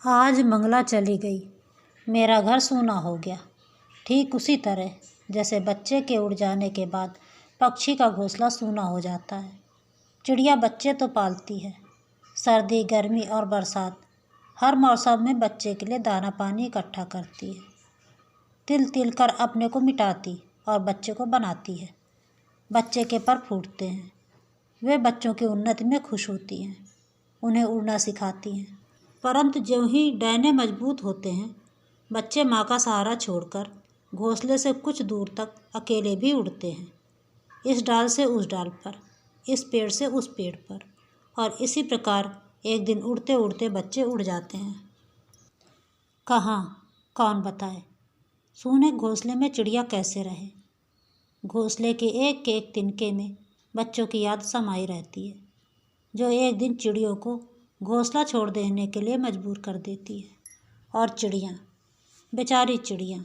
आज मंगला चली गई, मेरा घर सूना हो गया। ठीक उसी तरह जैसे बच्चे के उड़ जाने के बाद पक्षी का घोंसला सूना हो जाता है। चिड़िया बच्चे तो पालती है, सर्दी, गर्मी और बरसात, हर मौसम में बच्चे के लिए दाना पानी इकट्ठा करती है। तिल तिल कर अपने को मिटाती और बच्चे को बनाती है। बच्चे के पर फूटते हैं, वे बच्चों की उन्नति में खुश होती हैं, उन्हें उड़ना सिखाती हैं। परंतु ज्यों ही डैने मजबूत होते हैं, बच्चे माँ का सहारा छोड़कर घोंसले से कुछ दूर तक अकेले भी उड़ते हैं, इस डाल से उस डाल पर, इस पेड़ से उस पेड़ पर, और इसी प्रकार एक दिन उड़ते उड़ते बच्चे उड़ जाते हैं। कहाँ, कौन बताए, सूने घोंसले में चिड़िया कैसे रहे। घोंसले के एक एक तिनके में बच्चों की याद समाई रहती है, जो एक दिन चिड़ियों को घोंसला छोड़ देने के लिए मजबूर कर देती है। और चिड़ियाँ, बेचारी चिड़ियाँ,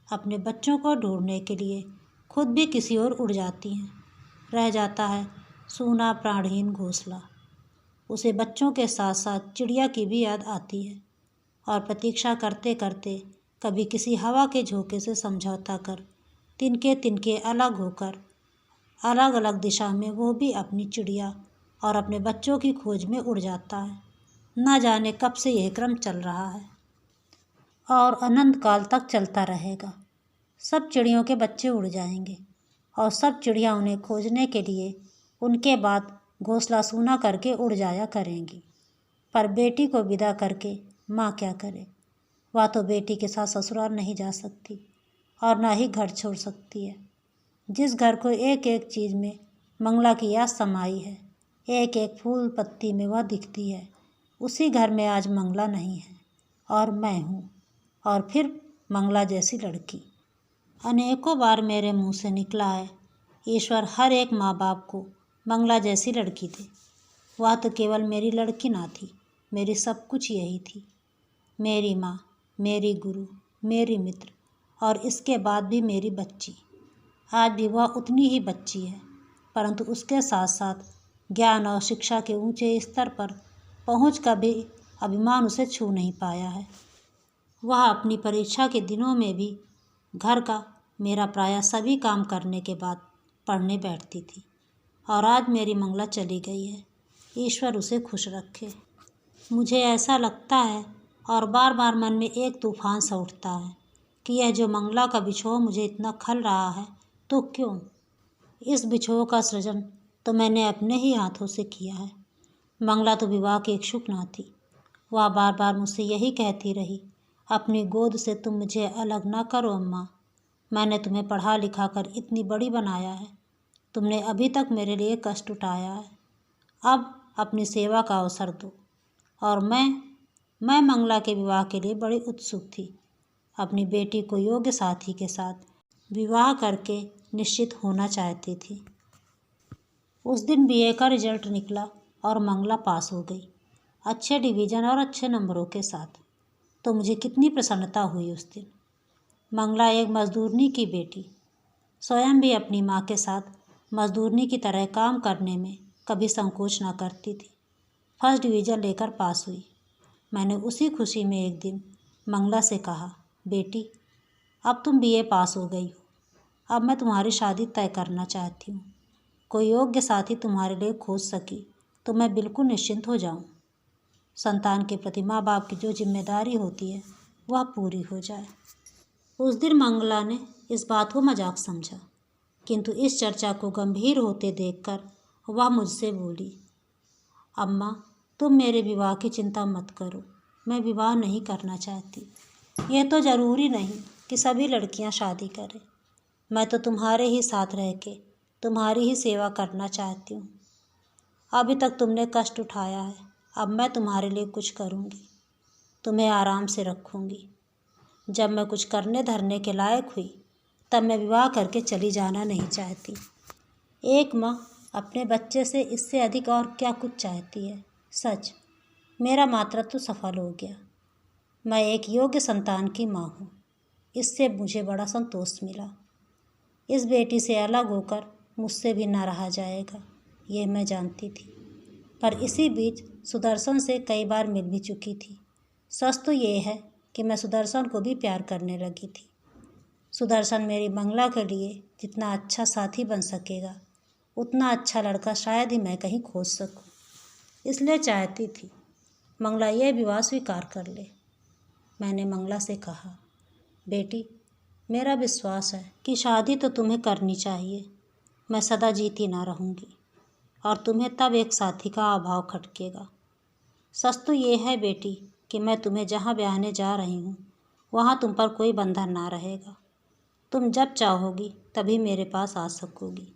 अपने बच्चों को ढूंढने के लिए खुद भी किसी और उड़ जाती हैं। रह जाता है सूना प्राणहीन घोंसला। उसे बच्चों के साथ साथ चिड़िया की भी याद आती है, और प्रतीक्षा करते करते कभी किसी हवा के झोंके से समझौता कर तिनके तिनके अलग होकर अलग अलग दिशा में वो भी अपनी चिड़िया और अपने बच्चों की खोज में उड़ जाता है। न जाने कब से यह क्रम चल रहा है और अनंत काल तक चलता रहेगा। सब चिड़ियों के बच्चे उड़ जाएंगे और सब चिड़िया उन्हें खोजने के लिए उनके बाद घोंसला सूना करके उड़ जाया करेंगी। पर बेटी को विदा करके माँ क्या करे। वह तो बेटी के साथ ससुराल नहीं जा सकती और ना ही घर छोड़ सकती है। जिस घर को एक एक चीज़ में मंगला की याद समाई है, एक एक फूल पत्ती में वह दिखती है, उसी घर में आज मंगला नहीं है और मैं हूँ, और फिर मंगला जैसी लड़की। अनेकों बार मेरे मुंह से निकला है, ईश्वर हर एक माँ बाप को मंगला जैसी लड़की दे। वह तो केवल मेरी लड़की ना थी, मेरी सब कुछ यही थी। मेरी माँ, मेरी गुरु, मेरी मित्र, और इसके बाद भी मेरी बच्ची। आज भी वह उतनी ही बच्ची है, परंतु उसके साथ साथ ज्ञान और शिक्षा के ऊंचे स्तर पर पहुँच का भी अभिमान उसे छू नहीं पाया है। वह अपनी परीक्षा के दिनों में भी घर का मेरा प्रायः सभी काम करने के बाद पढ़ने बैठती थी, और आज मेरी मंगला चली गई है। ईश्वर उसे खुश रखे। मुझे ऐसा लगता है और बार बार मन में एक तूफान सा उठता है कि यह जो मंगला का बिछोह मुझे इतना खल रहा है, तो क्यों? इस बिछोह का सृजन तो मैंने अपने ही हाथों से किया है। मंगला तो विवाह की इच्छुक ना थी। वह बार बार मुझसे यही कहती रही, अपनी गोद से तुम मुझे अलग ना करो अम्मा। मैंने तुम्हें पढ़ा लिखा कर इतनी बड़ी बनाया है, तुमने अभी तक मेरे लिए कष्ट उठाया है, अब अपनी सेवा का अवसर दो। और मैं मंगला के विवाह के लिए बड़ी उत्सुक थी। अपनी बेटी को योग्य साथी के साथ विवाह करके निश्चित होना चाहती थी। उस दिन बीए का रिजल्ट निकला और मंगला पास हो गई, अच्छे डिवीज़न और अच्छे नंबरों के साथ। तो मुझे कितनी प्रसन्नता हुई उस दिन। मंगला एक मजदूरनी की बेटी, स्वयं भी अपनी माँ के साथ मजदूरनी की तरह काम करने में कभी संकोच ना करती थी। फर्स्ट डिवीज़न लेकर पास हुई। मैंने उसी खुशी में एक दिन मंगला से कहा, बेटी अब तुम बीए पास हो गई हो, अब मैं तुम्हारी शादी तय करना चाहती हूँ। कोई योग्य साथी तुम्हारे लिए खोज सकी तो मैं बिल्कुल निश्चिंत हो जाऊँ। संतान के प्रति माँ बाप की जो जिम्मेदारी होती है वह पूरी हो जाए। उस दिन मंगला ने इस बात को मजाक समझा, किंतु इस चर्चा को गंभीर होते देखकर वह मुझसे बोली, अम्मा तुम मेरे विवाह की चिंता मत करो, मैं विवाह नहीं करना चाहती। यह तो ज़रूरी नहीं कि सभी लड़कियां शादी करें। मैं तो तुम्हारे ही साथ रह के तुम्हारी ही सेवा करना चाहती हूँ। अभी तक तुमने कष्ट उठाया है, अब मैं तुम्हारे लिए कुछ करूँगी, तुम्हें आराम से रखूँगी। जब मैं कुछ करने धरने के लायक हुई तब मैं विवाह करके चली जाना नहीं चाहती। एक माँ अपने बच्चे से इससे अधिक और क्या कुछ चाहती है। सच, मेरा मातृत्व सफल हो गया। मैं एक योग्य संतान की माँ हूँ, इससे मुझे बड़ा संतोष मिला। इस बेटी से अलग होकर मुझसे भी ना रहा जाएगा, ये मैं जानती थी। पर इसी बीच सुदर्शन से कई बार मिल भी चुकी थी। सच तो ये है कि मैं सुदर्शन को भी प्यार करने लगी थी। सुदर्शन मेरी मंगला के लिए जितना अच्छा साथी बन सकेगा, उतना अच्छा लड़का शायद ही मैं कहीं खोज सकूं। इसलिए चाहती थी मंगला ये विवाह स्वीकार कर ले। मैंने मंगला से कहा, बेटी, मेरा विश्वास है कि शादी तो तुम्हें करनी चाहिए। मैं सदा जीती ना रहूँगी और तुम्हें तब एक साथी का अभाव खटकेगा। सच तो ये है बेटी कि मैं तुम्हें जहाँ ब्याहने जा रही हूँ वहाँ तुम पर कोई बंधन ना रहेगा। तुम जब चाहोगी तभी मेरे पास आ सकोगी।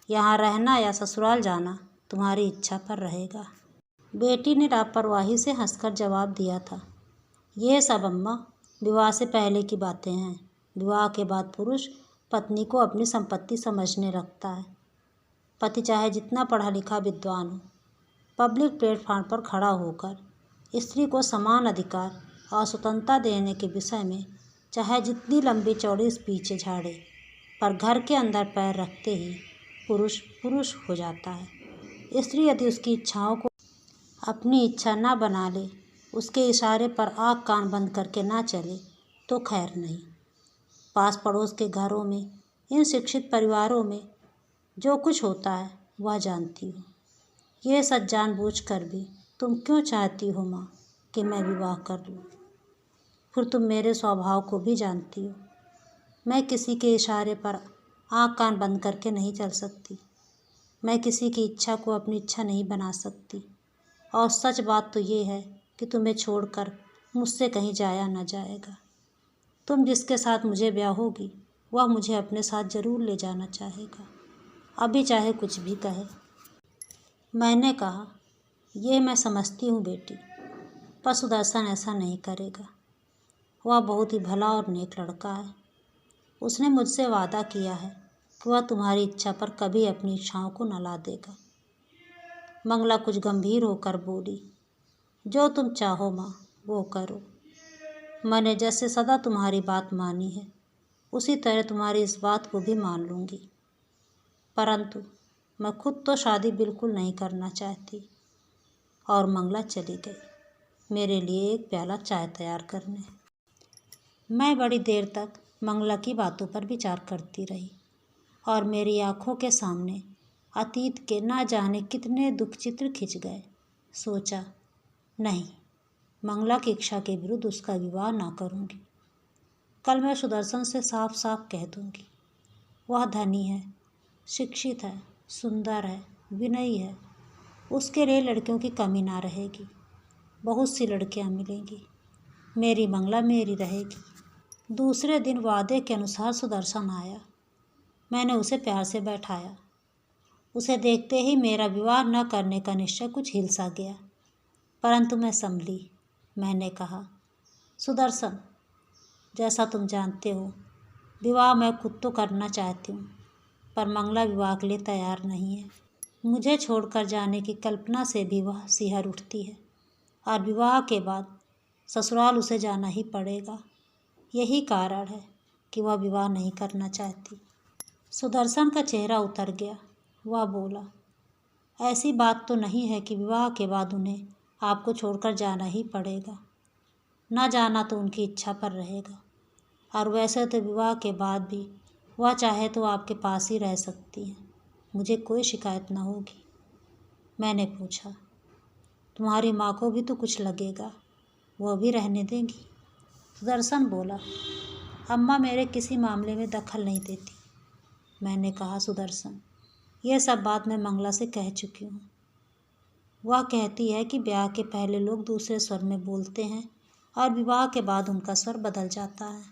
यहाँ रहना या ससुराल जाना तुम्हारी इच्छा पर रहेगा। बेटी ने लापरवाही से हंसकर जवाब दिया था, ये सब अम्मा विवाह से पहले की बातें हैं। विवाह के बाद पुरुष पत्नी को अपनी संपत्ति समझने लगता है। पति चाहे जितना पढ़ा लिखा विद्वान हो, पब्लिक प्लेटफॉर्म पर खड़ा होकर स्त्री को समान अधिकार और स्वतंत्रता देने के विषय में चाहे जितनी लंबी चौड़ी स्पीचें झाड़े, पर घर के अंदर पैर रखते ही पुरुष पुरुष हो जाता है। स्त्री यदि उसकी इच्छाओं को अपनी इच्छा ना बना ले, उसके इशारे पर आँख कान बंद करके ना चले तो खैर नहीं। पास पड़ोस के घरों में, इन शिक्षित परिवारों में जो कुछ होता है वह जानती हूँ। ये सच जानबूझकर भी तुम क्यों चाहती हो माँ कि मैं विवाह कर लूँ? फिर तुम मेरे स्वभाव को भी जानती हो। मैं किसी के इशारे पर आँख कान बंद करके नहीं चल सकती। मैं किसी की इच्छा को अपनी इच्छा नहीं बना सकती। और सच बात तो ये है कि तुम्हें छोड़कर मुझसे कहीं जाया न जाएगा। तुम जिसके साथ मुझे ब्याहोगी वह मुझे अपने साथ ज़रूर ले जाना चाहेगा, अभी चाहे कुछ भी कहे। मैंने कहा, ये मैं समझती हूँ बेटी, पर सुदर्शन ऐसा नहीं करेगा। वह बहुत ही भला और नेक लड़का है। उसने मुझसे वादा किया है कि वह तुम्हारी इच्छा पर कभी अपनी इच्छाओं को न ला देगा। मंगला कुछ गंभीर होकर बोली, जो तुम चाहो माँ वो करो। मैंने जैसे सदा तुम्हारी बात मानी है, उसी तरह तुम्हारी इस बात को भी मान लूँगी। परंतु मैं खुद तो शादी बिल्कुल नहीं करना चाहती। और मंगला चली गई मेरे लिए एक प्याला चाय तैयार करने। मैं बड़ी देर तक मंगला की बातों पर विचार करती रही और मेरी आँखों के सामने अतीत के ना जाने कितने दुख चित्र खिंच गए। सोचा, नहीं, मंगला की इच्छा के विरुद्ध उसका विवाह ना करूँगी। कल मैं सुदर्शन से साफ साफ कह दूँगी। वह धनी है, शिक्षित है, सुंदर है, विनयी है। उसके लिए लड़कियों की कमी ना रहेगी। बहुत सी लड़कियाँ मिलेंगी। मेरी मंगला मेरी रहेगी। दूसरे दिन वादे के अनुसार सुदर्शन आया। मैंने उसे प्यार से बैठाया। उसे देखते ही मेरा विवाह न करने का निश्चय कुछ हिल सा गया, परंतु मैं संभली। मैंने कहा, सुदर्शन, जैसा तुम जानते हो, विवाह मैं खुद तो करना चाहती हूँ, पर मंगला विवाह के लिए तैयार नहीं है। मुझे छोड़कर जाने की कल्पना से भी वह सिहर उठती है और विवाह के बाद ससुराल उसे जाना ही पड़ेगा। यही कारण है कि वह विवाह नहीं करना चाहती। सुदर्शन का चेहरा उतर गया। वह बोला, ऐसी बात तो नहीं है कि विवाह के बाद उन्हें आपको छोड़कर जाना ही पड़ेगा। ना जाना तो उनकी इच्छा पर रहेगा, और वैसे तो विवाह के बाद भी वह चाहे तो आपके पास ही रह सकती हैं। मुझे कोई शिकायत न होगी। मैंने पूछा, तुम्हारी माँ को भी तो कुछ लगेगा, वह भी रहने देंगी? सुदर्शन बोला, अम्मा मेरे किसी मामले में दखल नहीं देती। मैंने कहा, सुदर्शन, यह सब बात मैं मंगला से कह चुकी हूँ। वह कहती है कि ब्याह के पहले लोग दूसरे स्वर में बोलते हैं और विवाह के बाद उनका स्वर बदल जाता है।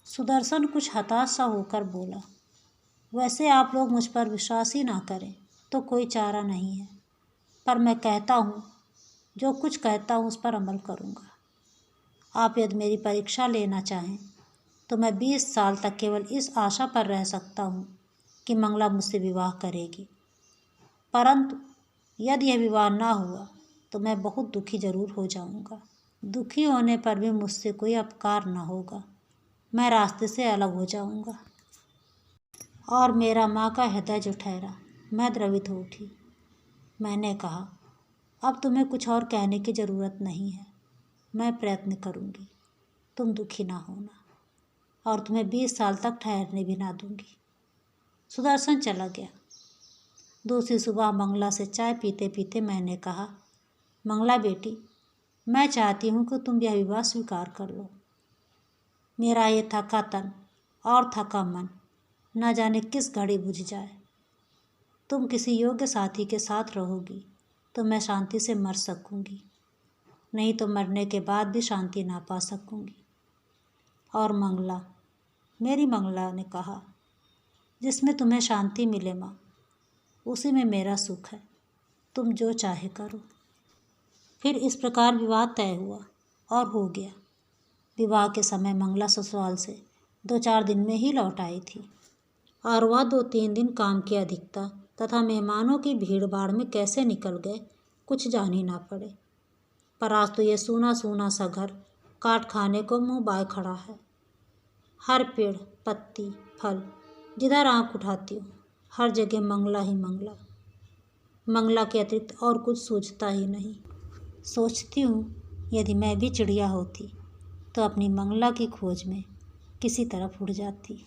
सुदर्शन कुछ हताश सा होकर बोला, वैसे आप लोग मुझ पर विश्वास ही ना करें तो कोई चारा नहीं है, पर मैं कहता हूँ, जो कुछ कहता हूँ उस पर अमल करूँगा। आप यदि मेरी परीक्षा लेना चाहें तो मैं 20 साल तक केवल इस आशा पर रह सकता हूँ कि मंगला मुझसे विवाह करेगी, परंतु यदि यह विवाह ना हुआ तो मैं बहुत दुखी जरूर हो जाऊँगा। दुखी होने पर भी मुझसे कोई अपकार ना होगा। मैं रास्ते से अलग हो जाऊँगा। और मेरा माँ का हृदय जो ठहरा, मैं द्रवित हो उठी। मैंने कहा, अब तुम्हें कुछ और कहने की ज़रूरत नहीं है। मैं प्रयत्न करूँगी, तुम दुखी ना होना, और तुम्हें 20 साल तक ठहरने भी ना दूँगी। सुदर्शन चला गया। दूसरी सुबह मंगला से चाय पीते पीते मैंने कहा, मंगला बेटी, मैं चाहती हूँ कि तुम यह विवाह स्वीकार कर लो। मेरा ये थका तन और थका मन न जाने किस घड़ी बुझ जाए। तुम किसी योग्य साथी के साथ रहोगी तो मैं शांति से मर सकूँगी, नहीं तो मरने के बाद भी शांति ना पा सकूँगी। और मंगला, मेरी मंगला ने कहा, जिसमें तुम्हें शांति मिले माँ, उसी में मेरा सुख है, तुम जो चाहे करो। फिर इस प्रकार विवाह तय हुआ और हो गया। विवाह के समय मंगला ससुराल से 2-4 दिन में ही लौट आई थी, और वह 2-3 दिन काम की अधिकता तथा मेहमानों की भीड़ भाड़ में कैसे निकल गए कुछ जान ही ना पड़े। पर आज तो ये सूना सूना सा घर काट खाने को मुँह बाय खड़ा है। हर पेड़, पत्ती, फल, जिधर आँख उठाती हूँ हर जगह मंगला ही मंगला। मंगला के अतिरिक्त और कुछ सूझता ही नहीं। सोचती हूँ यदि मैं भी चिड़िया होती तो अपनी मंगला की खोज में किसी तरफ उड़ जाती।